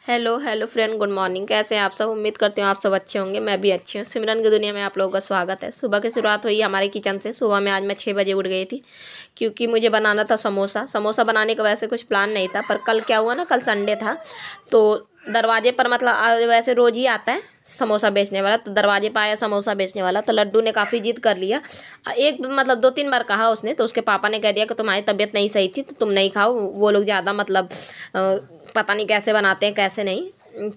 Hello hello friend, good morning. कैसे हैं आप सब? उम्मीद करती हूँ आप सब अच्छे होंगे। मैं भी अच्छी हूँ। सिमरन की दुनिया में आप लोगों का स्वागत है। सुबह की शुरुआत हुई हमारे किचन से। सुबह में आज मैं 6 बजे उठ गई थी क्योंकि मुझे बनाना था समोसा। समोसा बनाने का वैसे कुछ प्लान नहीं था, पर कल क्या हुआ ना, कल संडे था तो दरवाजे पर मतलब वैसे रोज़ ही आता है समोसा बेचने वाला, तो दरवाजे पर आया समोसा बेचने वाला। तो लड्डू ने काफ़ी जिद कर लिया। एक मतलब 2-3 बार कहा उसने, तो उसके पापा ने कह दिया कि तुम्हारी तबीयत नहीं सही थी तो तुम नहीं खाओ। वो लोग ज़्यादा मतलब पता नहीं कैसे बनाते हैं कैसे नहीं।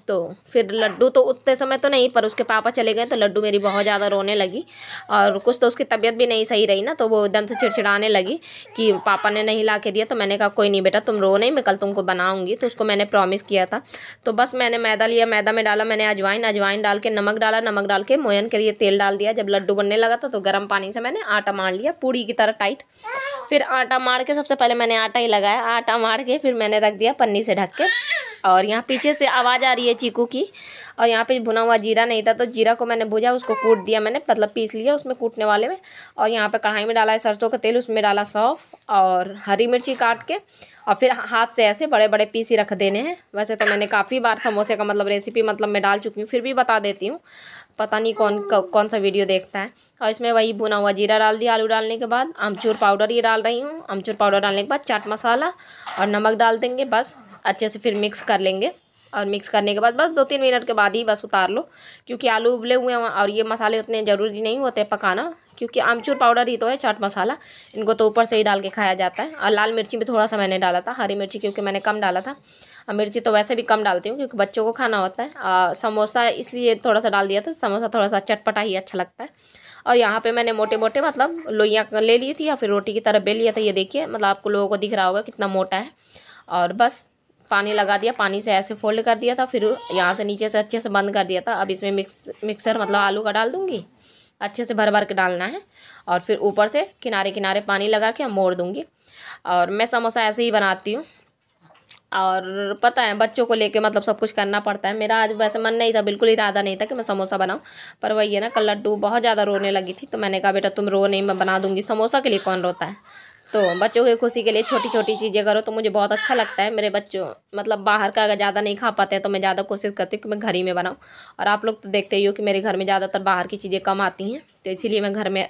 तो फिर लड्डू तो उतने समय तो नहीं, पर उसके पापा चले गए तो लड्डू मेरी बहुत ज़्यादा रोने लगी। और कुछ तो उसकी तबीयत भी नहीं सही रही ना, तो वो एकदम से चिड़चिड़ाने लगी कि पापा ने नहीं ला के दिया। तो मैंने कहा कोई नहीं बेटा, तुम रो नहीं, मैं कल तुमको बनाऊंगी। तो उसको मैंने प्रॉमिस किया था। तो बस मैंने मैदा लिया, मैदा में डाला मैंने अजवाइन डाल के नमक डाला, नमक डाल के मोयन के लिए तेल डाल दिया। जब लड्डू बनने लगा था तो गर्म पानी से मैंने आटा मार लिया पूड़ी की तरह टाइट। फिर आटा मार के, सबसे पहले मैंने आटा ही लगाया, आटा मार के फिर मैंने रख दिया पन्नी से ढक के। और यहाँ पीछे से आवाज़ आ रही है चीकू की। और यहाँ पे भुना हुआ जीरा नहीं था तो जीरा को मैंने भूजा, उसको कूट दिया मैंने, मतलब पीस लिया उसमें कूटने वाले में। और यहाँ पे कढ़ाई में डाला है सरसों का तेल, उसमें डाला सौंफ और हरी मिर्ची काट के। और फिर हाथ से ऐसे बड़े बड़े पीस ही रख देने हैं। वैसे तो मैंने काफ़ी बार समोसे का मतलब रेसिपी मतलब मैं डाल चुकी हूँ, फिर भी बता देती हूँ, पता नहीं कौन सा वीडियो देखता है। और इसमें वही भुना हुआ जीरा डाल दिया। आलू डालने के बाद अमचूर पाउडर ये डाल रही हूँ। अमचूर पाउडर डालने के बाद चाट मसाला और नमक डाल देंगे। बस अच्छे से फिर मिक्स कर लेंगे। और मिक्स करने के बाद बस 2-3 मिनट के बाद ही बस उतार लो, क्योंकि आलू उबले हुए हैं और ये मसाले उतने ज़रूरी नहीं होते पकाना, क्योंकि आमचूर पाउडर ही तो है चाट मसाला। इनको तो ऊपर से ही डाल के खाया जाता है। और लाल मिर्ची भी थोड़ा सा मैंने डाला था, हरी मिर्ची क्योंकि मैंने कम डाला था। और मिर्ची तो वैसे भी कम डालती हूँ क्योंकि बच्चों को खाना होता है। समोसा इसलिए थोड़ा सा डाल दिया था, समोसा थोड़ा सा चटपटा ही अच्छा लगता है। और यहाँ पे मैंने मोटे मोटे मतलब लोइयाँ ले ली थी या फिर रोटी की तरह बेल लिया था। ये देखिए, मतलब आपको लोगों को दिख रहा होगा कितना मोटा है। और बस पानी लगा दिया, पानी से ऐसे फोल्ड कर दिया था, फिर यहाँ से नीचे से अच्छे से बंद कर दिया था। अब इसमें मिक्सर मतलब आलू का डाल दूँगी, अच्छे से भर भर के डालना है। और फिर ऊपर से किनारे किनारे पानी लगा के मोड़ दूँगी। और मैं समोसा ऐसे ही बनाती हूँ। और पता है बच्चों को लेके मतलब सब कुछ करना पड़ता है। मेरा आज वैसे मन नहीं था, बिल्कुल इरादा नहीं था कि मैं समोसा बनाऊं, पर वही है ना, कल लड्डू बहुत ज़्यादा रोने लगी थी तो मैंने कहा बेटा तुम रो नहीं, मैं बना दूंगी। समोसा के लिए कौन रोता है? तो बच्चों की खुशी के लिए छोटी छोटी चीज़ें करो तो मुझे बहुत अच्छा लगता है। मेरे बच्चों मतलब बाहर का अगर ज़्यादा नहीं खा पाते हैं तो मैं ज़्यादा कोशिश करती हूँ कि मैं घर ही में बनाऊँ। और आप लोग तो देखते ही हो कि मेरे घर में ज़्यादातर बाहर की चीज़ें कम आती हैं, तो इसीलिए मैं घर में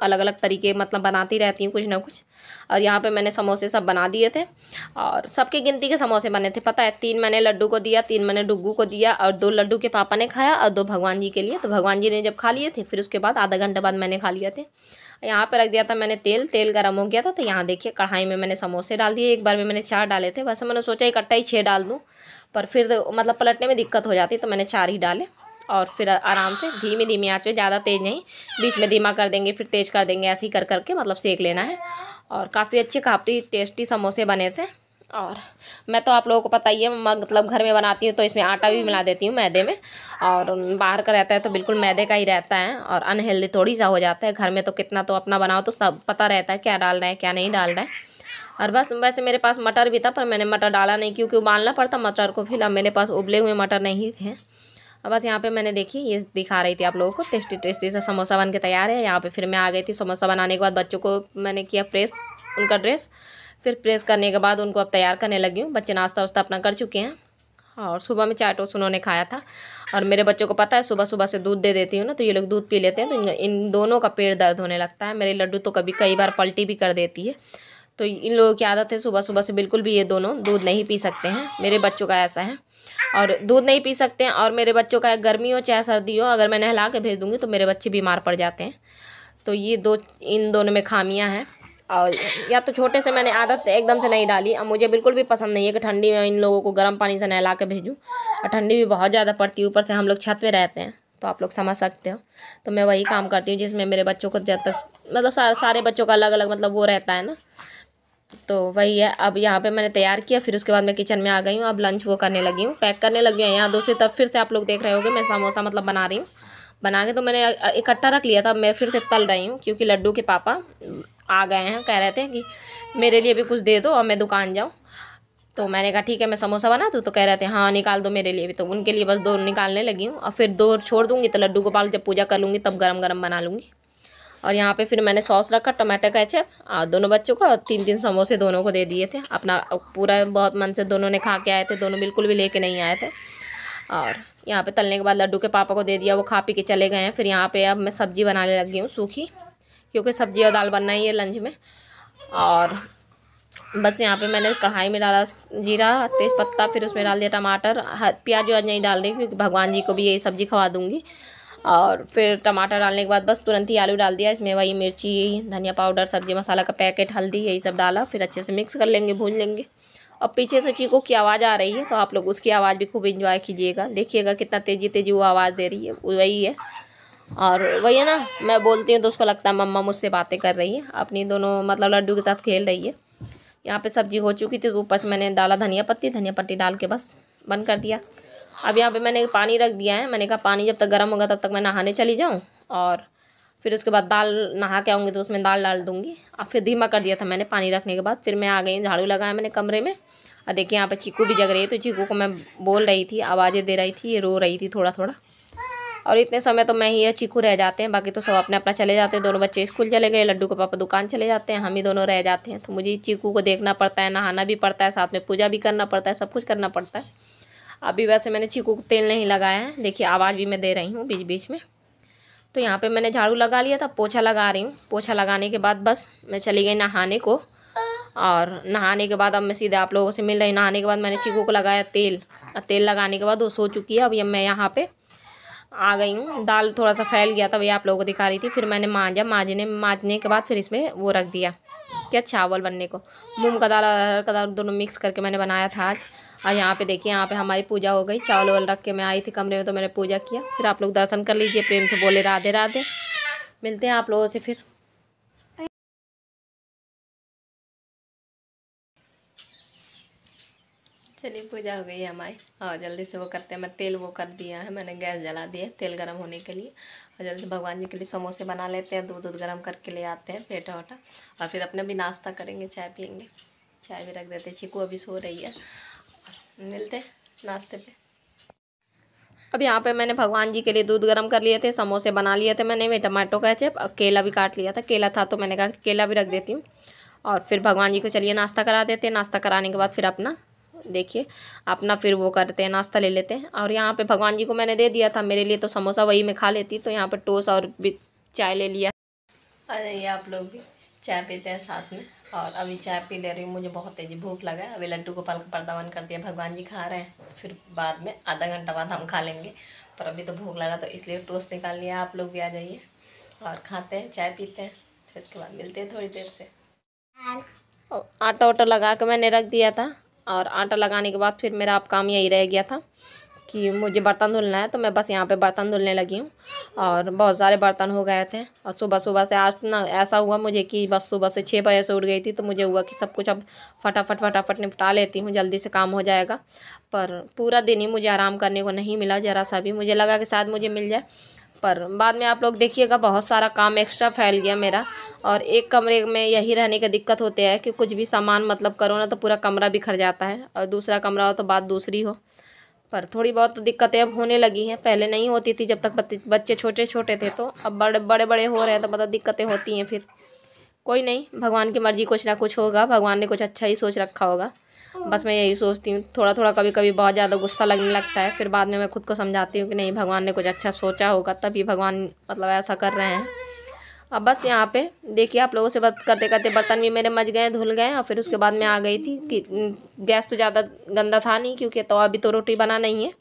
अलग अलग तरीके मतलब बनाती रहती हूँ कुछ ना कुछ। और यहाँ पे मैंने समोसे सब बना दिए थे और सबकी गिनती के समोसे बने थे। पता है 3 मैंने लड्डू को दिया, 3 मैंने डुग्गू को दिया और 2 लड्डू के पापा ने खाया और 2 भगवान जी के लिए। तो भगवान जी ने जब खा लिए थे फिर उसके बाद आधा घंटे बाद मैंने खा लिए थे। यहाँ पे रख दिया था मैंने तेल गर्म हो गया था तो यहाँ देखिए कढ़ाई में मैंने समोसे डाल दिए। एक बार में मैंने 4 डाले थे, वैसे मैंने सोचा इकट्ठा ही 6 डाल दूँ, पर फिर मतलब पलटने में दिक्कत हो जाती तो मैंने 4 ही डाले। और फिर आराम से धीमी धीमी आंच पे, ज़्यादा तेज़ नहीं, बीच में धीमा कर देंगे फिर तेज़ कर देंगे, ऐसे ही कर करके मतलब सेक लेना है। और काफ़ी अच्छे काफ़ी टेस्टी समोसे बने थे। और मैं तो आप लोगों को पता ही है मतलब घर में बनाती हूँ तो इसमें आटा भी मिला देती हूँ मैदे में। और बाहर का रहता है तो बिल्कुल मैदे का ही रहता है और अनहेल्दी थोड़ी सा हो जाता है। घर में तो कितना तो अपना बनाओ तो सब पता रहता है क्या डाल रहा है क्या नहीं डाल रहा है। और बस वैसे मेरे पास मटर भी था पर मैंने मटर डाला नहीं क्योंकि उबालना पड़ता मटर को। फिर अब मेरे पास उबले हुए मटर नहीं थे। अब बस यहाँ पे मैंने देखी ये दिखा रही थी आप लोगों को, टेस्टी टेस्टी सा समोसा बन के तैयार है। यहाँ पे फिर मैं आ गई थी। समोसा बनाने के बाद बच्चों को मैंने किया प्रेस, उनका ड्रेस। फिर प्रेस करने के बाद उनको अब तैयार करने लगी हूँ। बच्चे नाश्ता वास्ता अपना कर चुके हैं और सुबह में चाय टोस्ट उन्होंने खाया था। और मेरे बच्चों को पता है सुबह सुबह से दूध दे देती हूँ ना तो ये लोग दूध पी लेते हैं, तो इन दोनों का पेट दर्द होने लगता है। मेरे लड्डू तो कई बार पलटी भी कर देती है। तो इन लोगों की आदत है सुबह सुबह से बिल्कुल भी ये दोनों दूध नहीं पी सकते हैं। मेरे बच्चों का ऐसा है और दूध नहीं पी सकते हैं। और मेरे बच्चों का गर्मी हो चाहे सर्दी हो, अगर मैं नहला के भेज दूँगी तो मेरे बच्चे बीमार पड़ जाते हैं। तो ये इन दोनों में खामियां हैं। और या तो छोटे से मैंने आदत एकदम से नहीं डाली। अब मुझे बिल्कुल भी पसंद नहीं है कि ठंडी में इन लोगों को गर्म पानी से नहला के भेजूँ, और ठंडी भी बहुत ज़्यादा पड़ती है। ऊपर से हम लोग छत पे रहते हैं तो आप लोग समझ सकते हो। तो मैं वही काम करती हूँ जिसमें मेरे बच्चों को ज़्यादा मतलब सारे बच्चों का अलग अलग मतलब वो रहता है ना, तो वही है। अब यहाँ पे मैंने तैयार किया, फिर उसके बाद मैं किचन में आ गई हूँ। अब लंच वो करने लगी हूँ, पैक करने लगी हूँ। यहाँ दूसरी तरफ फिर से आप लोग देख रहे होंगे मैं समोसा मतलब बना रही हूँ। बना के तो मैंने इकट्ठा रख लिया था, मैं फिर से तल रही हूँ क्योंकि लड्डू के पापा आ गए हैं, कह रहे थे कि मेरे लिए भी कुछ दे दो और मैं दुकान जाऊँ। तो मैंने कहा ठीक है मैं समोसा बना दूँ, तो कह रहे थे हाँ निकाल दो मेरे लिए भी। तो उनके लिए बस 2 निकालने लगी हूँ और फिर 2 छोड़ दूँगी तो लड्डू गोपाल जब पूजा कर लूँगी तब गरम गरम बना लूँगी। और यहाँ पे फिर मैंने सॉस रखा, टमाटर केचप, और दोनों बच्चों को, और 3-3 समोसे दोनों को दे दिए थे। अपना पूरा बहुत मन से दोनों ने खा के आए थे, दोनों बिल्कुल भी लेके नहीं आए थे। और यहाँ पे तलने के बाद लड्डू के पापा को दे दिया, वो खा पी के चले गए हैं। फिर यहाँ पे अब मैं सब्ज़ी बनाने लगी हूँ सूखी, क्योंकि सब्ज़ी और दाल बनना ही है लंच में। और बस यहाँ पे मैंने कढ़ाई में डाला जीरा, तेज़ पत्ता, फिर उसमें डाल दिया टमाटर, प्याज व्याज नहीं डाल रही क्योंकि भगवान जी को भी यही सब्ज़ी खवा दूँगी। और फिर टमाटर डालने के बाद बस तुरंत ही आलू डाल दिया, इसमें वही मिर्ची, धनिया पाउडर, सब्ज़ी मसाला का पैकेट, हल्दी, यही सब डाला। फिर अच्छे से मिक्स कर लेंगे, भून लेंगे। और पीछे से चीकू की आवाज़ आ रही है, तो आप लोग उसकी आवाज़ भी खूब इंजॉय कीजिएगा, देखिएगा कितना तेज़ी तेज़ी वो आवाज़ दे रही है, वही है। और वही है ना, मैं बोलती हूँ तो उसको लगता है मम्मा मुझसे बातें कर रही है, अपनी दोनों मतलब लड्डू के साथ खेल रही है। यहाँ पे सब्ज़ी हो चुकी थी तो ऊपर से मैंने डाला धनिया पत्ती डाल के बस बंद कर दिया। अब यहाँ पे मैंने पानी रख दिया है, मैंने कहा पानी जब तक गर्म होगा तब तक मैं नहाने चली जाऊँ, और फिर उसके बाद दाल नहा के आऊँगी तो उसमें दाल डाल दूँगी। अब फिर धीमा कर दिया था मैंने पानी रखने के बाद। फिर मैं आ गई, झाड़ू लगाया मैंने कमरे में। और देखिए यहाँ पे चीकू भी जग रही है, तो चीकू को मैं बोल रही थी, आवाज़ें दे रही थी, ये रो रही थी थोड़ा थोड़ा। और इतने समय तो मैं ही या चीकू रह जाते हैं, बाकी तो सब अपने अपना चले जाते हैं। दोनों बच्चे स्कूल चले गए, लड्डू के पापा दुकान चले जाते हैं, हम ही दोनों रह जाते हैं। तो मुझे चीकू को देखना पड़ता है, नहाना भी पड़ता है, साथ में पूजा भी करना पड़ता है, सब कुछ करना पड़ता है। अभी वैसे मैंने चीकू को तेल नहीं लगाया है, देखिए आवाज़ भी मैं दे रही हूँ बीच बीच में। तो यहाँ पे मैंने झाड़ू लगा लिया था, पोछा लगा रही हूँ। पोछा लगाने के बाद बस मैं चली गई नहाने को। और नहाने के बाद अब मैं सीधे आप लोगों से मिल रही। नहाने के बाद मैंने चीकू को लगाया तेल, और तेल लगाने के बाद वो सो चुकी है। अब ये मैं यहाँ पे आ गई हूँ। दाल थोड़ा सा फैल गया था, वही आप लोगों को दिखा रही थी। फिर मैंने मांजने के बाद फिर इसमें वो रख दिया, क्या, चावल बनने को। मूंग का दाल और अरहर का दाल दोनों मिक्स करके मैंने बनाया था आज। और यहाँ पे देखिए, यहाँ पे हमारी पूजा हो गई। चावल वावल रख के मैं आई थी कमरे में, तो मैंने पूजा किया। फिर आप लोग दर्शन कर लीजिए, प्रेम से बोले राधे राधे। मिलते हैं आप लोगों से फिर। चलिए, पूजा हो गई है हमारी, और जल्दी से वो करते हैं। मैं तेल वो कर दिया है, मैंने गैस जला दिया है तेल गर्म होने के लिए। और जल्दी से भगवान जी के लिए समोसे बना लेते हैं, दूध गर्म करके ले आते हैं, पेठा वोटा। और फिर अपने भी नाश्ता करेंगे, चाय पियेंगे। चाय भी रख देते हैं, चीकू अभी सो रही है। और मिलते हैं नाश्ते पे। अब यहाँ पे मैंने भगवान जी के लिए दूध गर्म कर लिए थे, समोसे बना लिए थे मैंने में टमाटो केचप, और केला भी काट लिया था। केला था तो मैंने कहा केला भी रख देती हूँ। और फिर भगवान जी को चलिए नाश्ता करा देते हैं। नाश्ता कराने के बाद फिर अपना देखिए, अपना फिर वो करते हैं, नाश्ता ले लेते हैं। और यहाँ पे भगवान जी को मैंने दे दिया था, मेरे लिए तो समोसा वही मैं खा लेती। तो यहाँ पे टोस्ट और भी चाय ले लिया। अरे ये आप लोग भी चाय पीते हैं साथ में। और अभी चाय पी ले रही हूँ, मुझे बहुत तेज़ी भूख लगा है। अभी लड्डू गोपाल का पर्दा बंद कर दिया, भगवान जी खा रहे हैं, फिर बाद में आधा घंटा बाद हम खा लेंगे। पर अभी तो भूख लगा, तो इसलिए टोस्ट निकाल लिया। आप लोग भी आ जाइए और खाते हैं, चाय पीते हैं, फिर उसके बाद मिलते हैं थोड़ी देर से। आटा वाटा लगा के मैंने रख दिया था। और आटा लगाने के बाद फिर मेरा अब काम यही रह गया था कि मुझे बर्तन धुलना है, तो मैं बस यहाँ पे बर्तन धुलने लगी हूँ। और बहुत सारे बर्तन हो गए थे। और सुबह सुबह से आज ना ऐसा हुआ मुझे कि बस सुबह से 6 बजे से उठ गई थी, तो मुझे हुआ कि सब कुछ अब फटाफट निपटा लेती हूँ, जल्दी से काम हो जाएगा। पर पूरा दिन ही मुझे आराम करने को नहीं मिला ज़रा सा भी। मुझे लगा कि शायद मुझे मिल जाए, पर बाद में आप लोग देखिएगा बहुत सारा काम एक्स्ट्रा फैल गया मेरा। और एक कमरे में यही रहने का दिक्कत होती है कि कुछ भी सामान मतलब करो ना तो पूरा कमरा बिखर जाता है, और दूसरा कमरा हो तो बात दूसरी हो। पर थोड़ी बहुत तो दिक्कतें अब होने लगी हैं, पहले नहीं होती थी जब तक बच्चे छोटे छोटे थे। तो अब बड़े बड़े हो रहे हैं तो मतलब दिक्कतें होती हैं। फिर कोई नहीं, भगवान की मर्जी, कुछ ना कुछ होगा, भगवान ने कुछ अच्छा ही सोच रखा होगा। बस मैं यही सोचती हूँ। थोड़ा थोड़ा कभी कभी बहुत ज़्यादा गुस्सा लगने लगता है, फिर बाद में मैं खुद को समझाती हूँ कि नहीं, भगवान ने कुछ अच्छा सोचा होगा, तभी भगवान मतलब ऐसा कर रहे हैं। अब बस यहाँ पे देखिए, आप लोगों से बात करते करते बर्तन भी मेरे मज गए, धुल गए। और फिर उसके बाद मैं आ गई थी कि गैस तो ज़्यादा गंदा था नहीं, क्योंकि तो अभी तो रोटी बना नहीं है।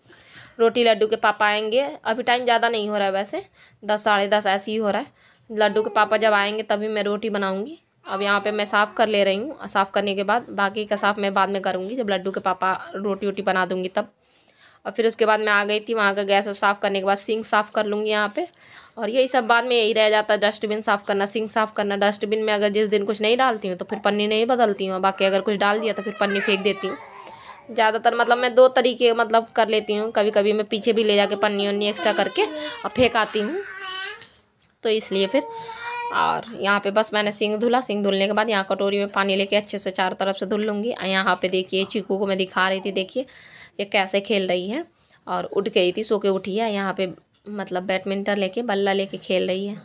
रोटी लड्डू के पापा आएंगे, अभी टाइम ज़्यादा नहीं हो रहा है, वैसे 10 साढ़े 10 ऐसे ही हो रहा है। लड्डू के पापा जब आएंगे तभी मैं रोटी बनाऊँगी। अब यहाँ पे मैं साफ़ कर ले रही हूँ, साफ़ करने के बाद बाकी का साफ़ मैं बाद में करूँगी, जब लड्डू के पापा रोटी वोटी बना दूँगी तब। और फिर उसके बाद मैं आ गई थी वहाँ का गैस साफ़ करने के बाद सिंक साफ़ कर लूँगी यहाँ पे। और यही सब बाद में यही रह जाता है, डस्टबिन साफ़ करना, सिंक साफ़ करना। डस्टबिन में अगर जिस दिन कुछ नहीं डालती हूँ तो फिर पन्नी नहीं बदलती हूँ, बाकी अगर कुछ डाल दिया तो फिर पन्नी फेंक देती हूँ। ज़्यादातर मतलब मैं 2 तरीके मतलब कर लेती हूँ। कभी कभी मैं पीछे भी ले जाके पन्नी वन्नी एक्स्ट्रा करके और फेंक आती हूँ, तो इसलिए फिर। और यहाँ पे बस मैंने सिंक धुला। सिंक धुलने के बाद यहाँ कटोरी में पानी लेके अच्छे से चारों तरफ से धुल लूँगी। यहाँ पे देखिए, चीकू को मैं दिखा रही थी, देखिए ये कैसे खेल रही है। और उठ गई थी, सो के उठी है। यहाँ पे मतलब बैडमिंटन लेके, बल्ला लेके खेल रही है।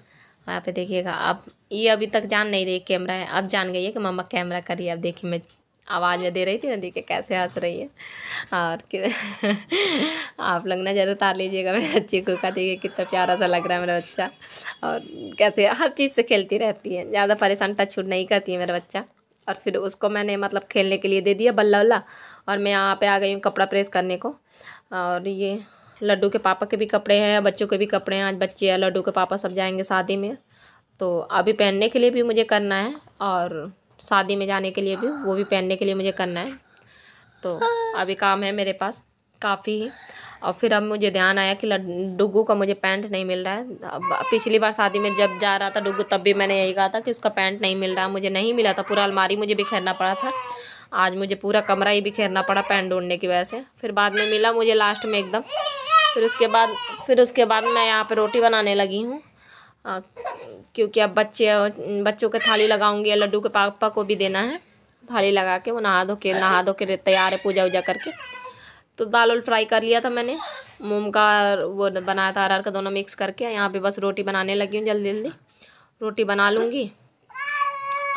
वहाँ पे देखिएगा। अब ये अभी तक जान नहीं रही कैमरा है, अब जान गई है कि मम्मा कैमरा करिए। अब देखिए मैं आवाज़ में दे रही थी ना, देखिए कैसे हंस रही है। और आप लोग ना जरूर तार लीजिएगा मेरे बच्चे को का, देखिए कितना प्यारा सा लग रहा है मेरा बच्चा। और कैसे हर चीज़ से खेलती रहती है, ज़्यादा परेशान टच छूट नहीं करती है मेरा बच्चा। और फिर उसको मैंने मतलब खेलने के लिए दे दिया बल्ला वल्ला, और मैं यहाँ पे आ गई हूँ कपड़ा प्रेस करने को। और ये लड्डू के पापा के भी कपड़े हैं, बच्चों के भी कपड़े हैं। आज बच्चे या लड्डू के पापा सब जाएंगे शादी में, तो अभी पहनने के लिए भी मुझे करना है, और शादी में जाने के लिए भी, वो भी पहनने के लिए मुझे करना है। तो अभी काम है मेरे पास काफ़ी ही। और फिर अब मुझे ध्यान आया कि डुग्गू का मुझे पैंट नहीं मिल रहा है। अब पिछली बार शादी में जब जा रहा था डुग्गू, तब भी मैंने यही कहा था कि उसका पैंट नहीं मिल रहा, मुझे नहीं मिला था। पूरा अलमारी मुझे बिखेरना पड़ा था, आज मुझे पूरा कमरा ही बिखेरना पड़ा पैंट ढूंढने की वजह से। फिर बाद में मिला मुझे लास्ट में एकदम। फिर उसके बाद मैं यहाँ पर रोटी बनाने लगी हूँ, क्योंकि अब बच्चों के थाली लगाऊंगी, लड्डू के पापा को भी देना है थाली लगा के। वो नहा धो के तैयार है पूजा वूजा करके। तो दाल उल फ्राई कर लिया था मैंने, मूंग का वो बनाया था अरहर का, दोनों मिक्स करके। यहाँ पे बस रोटी बनाने लगी हूँ, जल्दी जल्दी रोटी बना लूँगी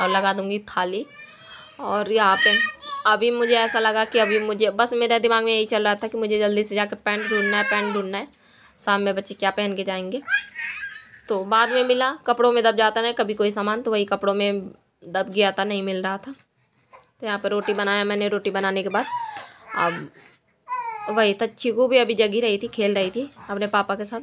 और लगा दूँगी थाली। और यहाँ पे अभी मुझे ऐसा लगा कि अभी मुझे बस मेरे दिमाग में यही चल रहा था कि मुझे जल्दी से जाकर पैंट ढूंढना है। शाम में बच्चे क्या पहन के जाएंगे। तो बाद में मिला, कपड़ों में दब जाता ना कभी कोई सामान, तो वही कपड़ों में दब गया था, नहीं मिल रहा था। तो यहाँ पर रोटी बनाया मैंने। रोटी बनाने के बाद अब वही था, चीकू भी अभी जगी रही थी, खेल रही थी अपने पापा के साथ।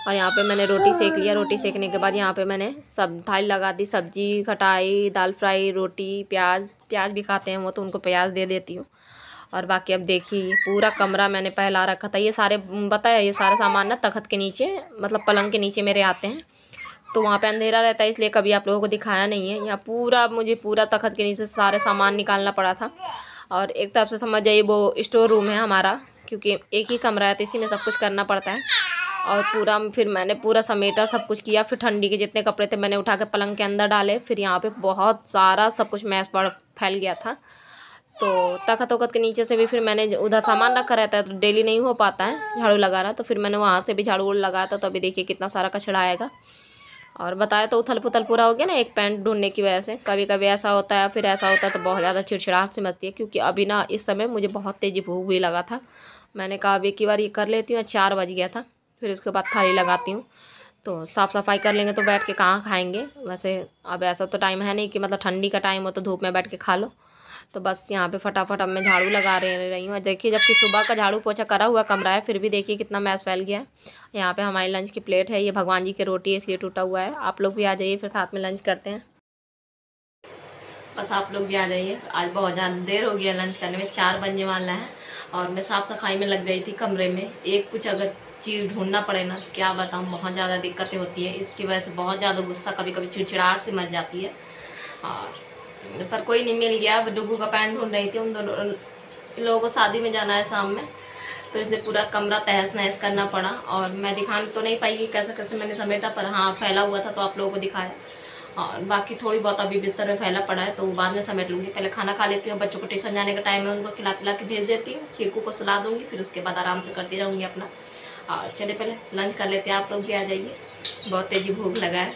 और यहाँ पे मैंने रोटी सेक लिया। रोटी सेकने के बाद यहाँ पे मैंने सब थाली लगा दी, सब्जी खटाई, दाल फ्राई, रोटी, प्याज भी खाते हैं वो, तो उनको प्याज दे देती हूँ। और बाकी अब देखिए पूरा कमरा मैंने फैला रखा था। ये सारे बताया, ये सारे सामान ना तख्त के नीचे, मतलब पलंग के नीचे मेरे आते हैं, तो वहाँ पे अंधेरा रहता है, इसलिए कभी आप लोगों को दिखाया नहीं है। यहाँ मुझे पूरा तख्त के नीचे सारे सामान निकालना पड़ा था। और एक तरफ से समझ जाइए वो स्टोर रूम है हमारा, क्योंकि एक ही कमरा है तो इसी में सब कुछ करना पड़ता है। और फिर मैंने पूरा समेटा, सब कुछ किया। फिर ठंडी के जितने कपड़े थे मैंने उठा के पलंग के अंदर डाले। फिर यहाँ पे बहुत सारा सब कुछ मैस फैल गया था, तो तख्त के नीचे से भी फिर मैंने, उधर सामान रखा रहता है तो डेली नहीं हो पाता है झाड़ू लगाना, तो फिर मैंने वहाँ से भी झाड़ू लगाया था। तो अभी देखिए कितना सारा कचरा आएगा। और बताया तो उथल पुथल पूरा हो गया ना एक पैंट ढूंढने की वजह से। कभी कभी ऐसा होता है, फिर ऐसा होता है तो बहुत ज़्यादा चिड़चिड़ाहट से मचती है। क्योंकि अभी ना इस समय मुझे बहुत तेज़ी भूख भी लगा था। मैंने कहा अब एक ही बार ये कर लेती हूँ, 4 बज गया था। फिर उसके बाद थाली लगाती हूँ, तो साफ़ सफाई कर लेंगे तो बैठ के कहाँ खाएंगे। वैसे अब ऐसा तो टाइम है नहीं कि मतलब ठंडी का टाइम हो तो धूप में बैठ के खा लो। तो बस यहाँ पे फटाफट अब मैं झाड़ू लगा रही हूँ। देखिए जबकि सुबह का झाड़ू पोछा करा हुआ कमरा है, फिर भी देखिए कितना मैस फैल गया है। यहाँ पे हमारी लंच की प्लेट है, ये भगवान जी की रोटी है इसलिए टूटा हुआ है। आप लोग भी आ जाइए, फिर साथ में लंच करते हैं। बस आप लोग भी आ जाइए, आज बहुत ज़्यादा देर हो गया लंच करने में, 4 बजने वाला है। और मैं साफ़ सफाई में लग गई थी कमरे में। एक कुछ अगर चीज़ ढूंढना पड़े ना, क्या बताऊँ, बहुत ज़्यादा दिक्कतें होती है। इसकी वजह से बहुत ज़्यादा गुस्सा, कभी कभी चिड़चिड़ाहट से मच जाती है। और पर कोई नहीं मिल गया। डुग्गू का पैंट ढूंढ रही थी, उन दोनों लोगों को शादी में जाना है शाम में, तो इसलिए पूरा कमरा तहस नहस करना पड़ा। और मैं दिखा तो नहीं पाई कि कैसे कैसे मैंने समेटा, पर हाँ फैला हुआ था तो आप लोगों को दिखाया। और बाकी थोड़ी बहुत अभी बिस्तर में फैला पड़ा है, तो बाद में समेट लूँगी। पहले खाना खा लेती हूँ, बच्चों को ट्यूशन जाने का टाइम है, उनको खिला पिला के भेज देती हूँ, चीकू को सुला दूँगी, फिर उसके बाद आराम से करती रहूँगी अपना। और चले पहले लंच कर लेते हैं, आप लोग भी आ जाइए, बहुत तेज़ी भूख लगा है।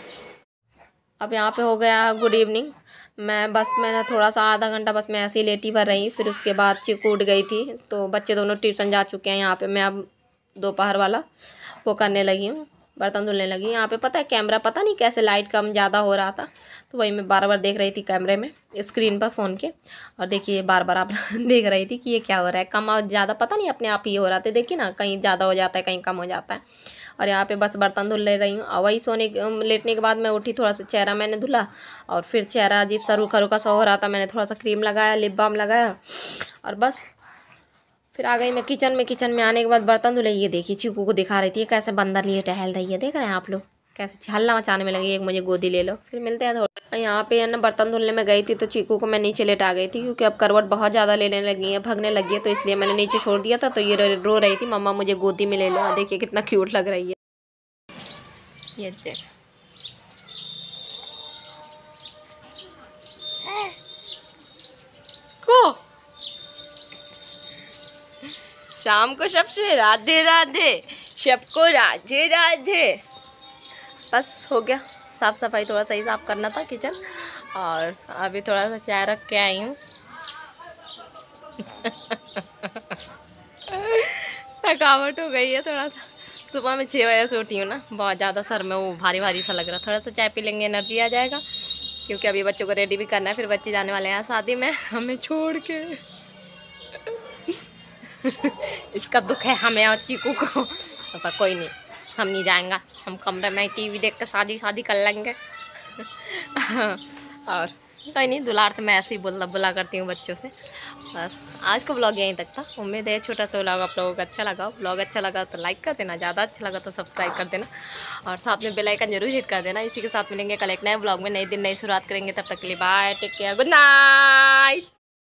अब यहाँ पे हो गया गुड इवनिंग। मैंने थोड़ा सा आधा घंटा बस मैं ऐसे ही लेटी भर रही। फिर उसके बाद चीकू उठ गई थी, तो बच्चे दोनों ट्यूशन जा चुके हैं। यहाँ पे मैं अब दोपहर वाला वो करने लगी हूँ, बर्तन धुलने लगी। यहाँ पे पता है कैमरा पता नहीं कैसे लाइट कम ज़्यादा हो रहा था, तो वही मैं बार बार देख रही थी कैमरे में, स्क्रीन पर फ़ोन के। और देखिए बार बार आप देख रही थी कि ये क्या हो रहा है, कम और ज़्यादा पता नहीं अपने आप ही हो रहा था। देखिए ना, कहीं ज़्यादा हो जाता है, कहीं कम हो जाता है। और यहाँ पे बस बर्तन धुल ले रही हूँ। और वही लेटने के बाद मैं उठी, थोड़ा सा चेहरा मैंने धुला, और फिर चेहरा अजीब सा रूखा रूखा सा हो रहा था, मैंने थोड़ा सा क्रीम लगाया, लिप बाम लगाया, और बस फिर आ गई मैं किचन में। किचन में आने के बाद बर्तन धुले। ये देखिए चीकू को दिखा रही थी कैसे बंदर लिए टहल रही है, देख रहे हैं आप लोग, कैसे हल्ला मचाने में लगी, एक मुझे गोदी ले लो। फिर मिलते हैं थोड़ा। यहाँ पे है ना, बर्तन धुलने में गई थी तो चीकू को मैं नीचे लेटा गई थी, क्योंकि अब करवट बहुत ज़्यादा लेने लगी है, भगने लगी है, तो इसलिए मैंने नीचे छोड़ दिया था। तो ये रो रही थी, मम्मा मुझे गोदी में ले लो। देखिए कितना क्यूट लग रही है ये, देख को। शाम को सबसे राधे राधे, सबको राधे राधे। बस हो गया, साफ़ सफाई थोड़ा सही साफ करना था किचन। और अभी थोड़ा सा चाय रख के आई हूँ। थकावट हो गई है थोड़ा सा, सुबह में 6 बजे से उठी हूँ ना, बहुत ज़्यादा सर में वो भारी भारी सा लग रहा। थोड़ा सा चाय पी लेंगे, एनर्जी आ जाएगा, क्योंकि अभी बच्चों को रेडी भी करना है, फिर बच्चे जाने वाले हैं शादी में हमें छोड़ के। इसका दुख है हमें और चीकू को। पर कोई नहीं, हम नहीं जाएंगे, हम कमरे में टीवी देख कर शादी कर लेंगे। और कोई नहीं, दुलार तो मैं ऐसे ही बुला करती हूँ बच्चों से। और आज का ब्लॉग यहीं तक था। उम्मीद है छोटा सा ब्लॉग आप लोगों को अच्छा लगा। ब्लॉग अच्छा लगा तो लाइक कर देना, ज़्यादा अच्छा लगा तो सब्सक्राइब कर देना, और साथ में बेल आइकन जरूर हिट कर देना। इसी के साथ मिलेंगे कल एक नए ब्लॉग में, नए दिन नई शुरुआत करेंगे। तब तक के लिए bye, take care, good night.